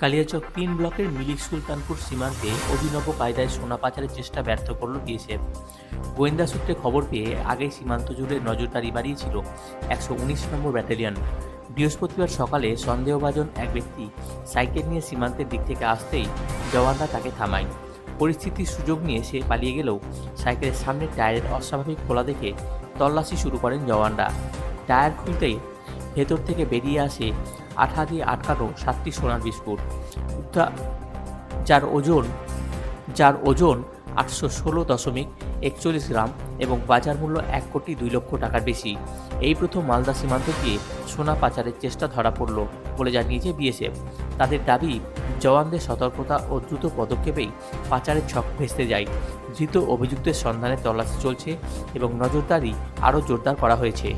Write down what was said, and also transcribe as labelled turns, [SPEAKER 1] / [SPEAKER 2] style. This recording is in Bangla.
[SPEAKER 1] কালিয়াচক-৩ ব্লকের মিলিক সুলতানপুর সীমান্তে অভিনব কায়দায় সোনা পাচারের চেষ্টা ব্যর্থ করল বিএসএফ। গোয়েন্দা সূত্রে খবর পেয়ে আগেই সীমান্ত জুড়ে নজরদারি বাড়িয়েছিল ১১৯ নম্বর ব্যাটালিয়ন। বৃহস্পতিবার সকালে সন্দেহভাজন এক ব্যক্তি সাইকেল নিয়ে সীমান্তের দিক থেকে আসতেই জওয়ানরা তাকে থামায়। পরিস্থিতির সুযোগ নিয়ে সে পালিয়ে গেলেও সাইকেলের সামনের টায়ারের অস্বাভাবিক খোলা দেখে তল্লাশি শুরু করেন জওয়ানরা। টায়ার খুলতেই ভেতর থেকে বেরিয়ে আসে আঠা দিয়ে আটকানো ৭টি সোনার বিস্কুট, যার ওজন ৮১৬.৪১ গ্রাম এবং বাজার মূল্য ১,২,০০,০০০ টাকার বেশি। এই প্রথম মালদা সীমান্ত দিয়ে সোনা পাচারের চেষ্টা ধরা পড়ল বলে জানিয়েছে বিএসএফ। তাদের দাবি, জওয়ানদের সতর্কতা ও দ্রুত পদক্ষেপেই পাচারের ছক ভেস্তে যায়। ধৃত অভিযুক্তের সন্ধানে তল্লাশি চলছে এবং নজরদারি আরও জোরদার করা হয়েছে।